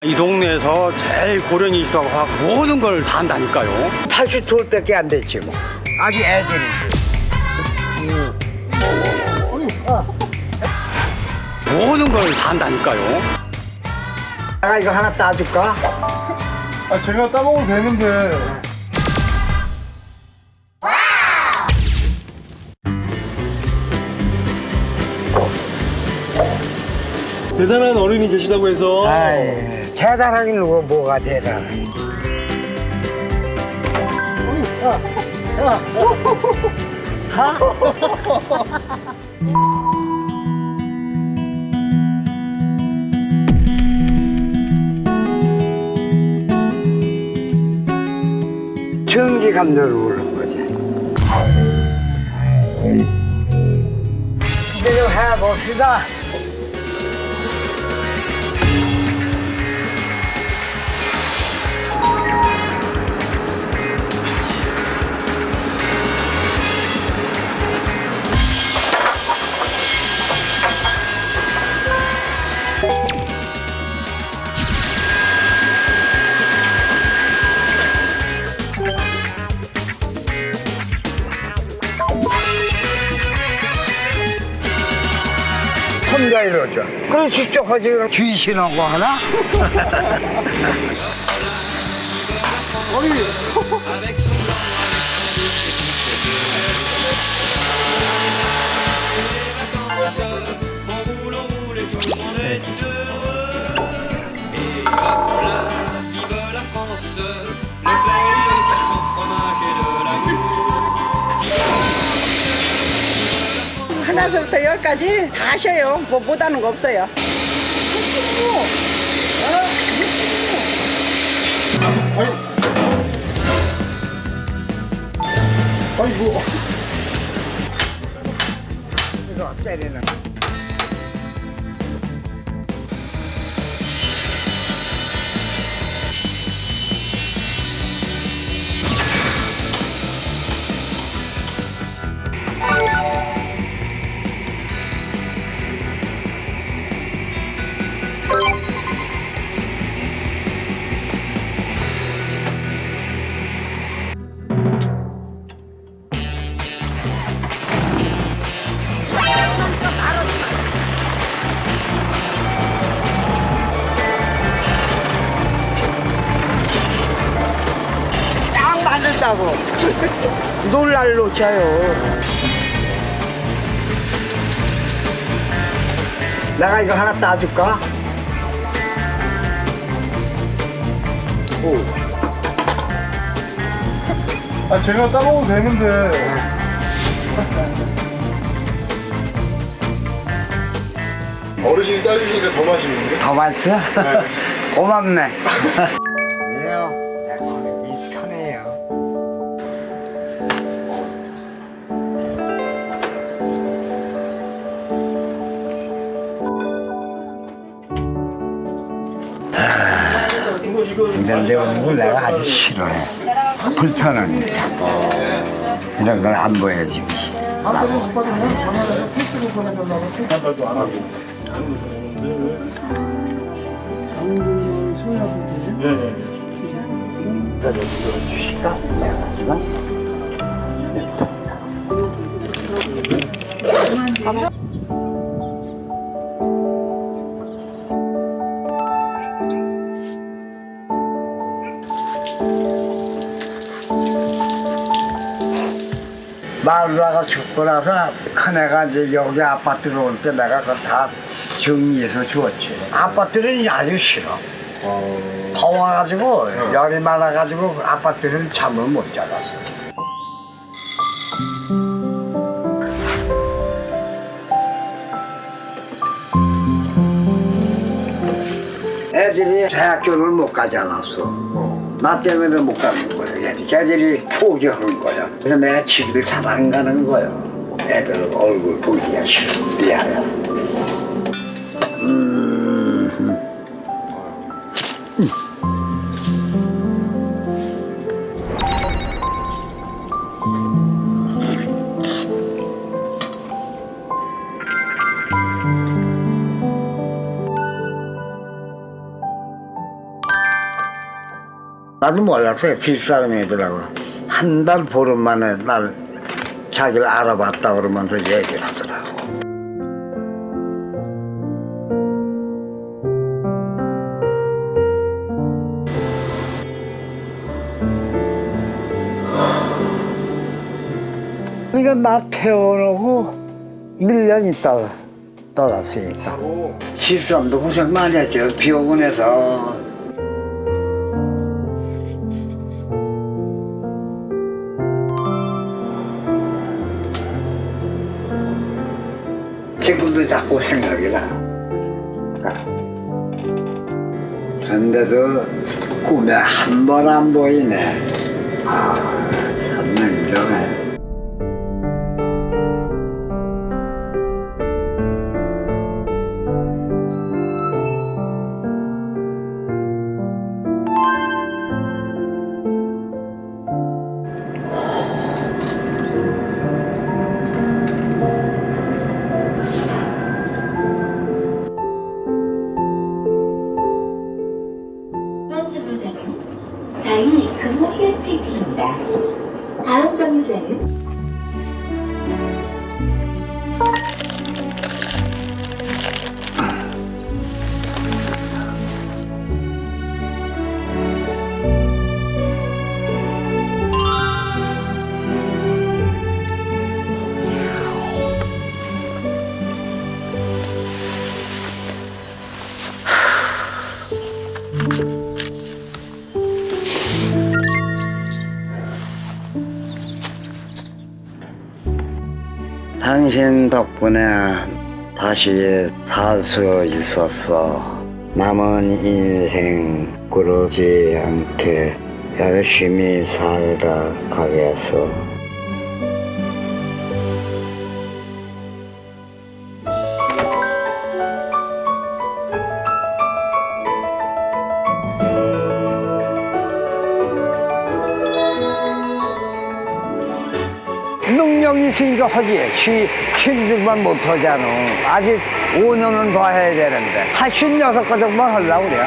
이 동네에서 제일 고령이시라고 하고 모든 걸 다 한다니까요. 80돌밖에 안 됐지 뭐. 아주 애들인데. 모든 걸 다 한다니까요. 내가 이거 하나 따줄까? 아, 제가 따먹어도 되는데. 대단한 어른이 계시다고 해서. 아이, 대단하긴 뭐가 대단해. 전기 감도로 오는 거지. 이제 좀 해봅시다. 혼자 이러죠. 그럼 직접 하지, 그럼 귀신하고 하나? 하나서부터 열까지 다 하셔요. 뭐 못하는 거 없어요. 아이고. 이거 때리는. 딱 맞는다고. 놀랄 놓쳐요. 내가 이거 하나 따줄까? 오. 아, 제가 따먹어도 되는데. 어르신이 따주시니까 더 맛있는데? 더 맛있어? 고맙네. 그래요. 내 거는 편해요. 이런 데 오는 걸 내가 아주 싫어해. 불편하니까. 이런 건 안 보여주기. 주시까? 내가 마누라가 죽고 나서 큰애가 이제 여기 아파트로 올 때 내가 그거 다 정리해서 주었지. 아파트는 아주 싫어. 더워가지고 열이 많아가지고 아파트는 잠을 못 자겠어. 애들이 대학교를 못 가지 않았어. 나 때문에 못 가는 거야. 걔들이 포기하는 거야. 그래서 내가 집을 잘 안 가는 거야. 애들 얼굴 보기가 싫어. 미안해서. 나도 몰랐어요. 집사람이더라고. 한 달 보름 만에 날 자기를 알아봤다 그러면서 얘기를 하더라고. 그러니까 나 태어나고 1년 있다가 떠났으니까. 집사람도 고생 많이 했죠. 비오곤해서. 지금도 자꾸 생각이 나. 근데도 꿈에 한 번 안 보이네. 아, 참나 이러네. 자유이큰 힐택입니다. 다음 정류장은 당신 덕분에 다시 살 수 있었어. 남은 인생 그러지 않게 열심히 살다 가겠어. 능력이 있으니까 하지. 힘들만 못하잖아. 아직 5년은 더 해야 되는데. 한 16가정만 하려고 그래.